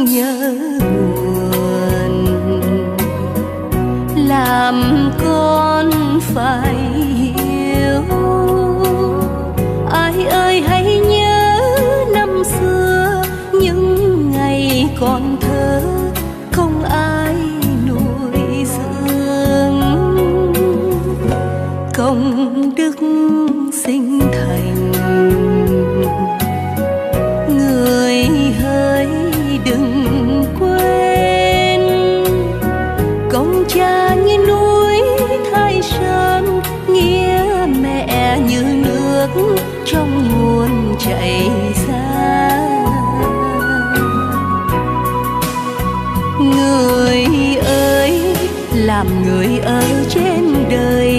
nhớ buồn, làm con phải hiểu. Ai ơi hãy nhớ năm xưa, những ngày còn thơ không ai nuôi dưỡng. Công đức sinh thành, người hỡi đừng quên. Công cha như núi Thái Sơn, nghĩa mẹ như nước trong nguồn chảy ra. Người ơi làm người ở trên đời,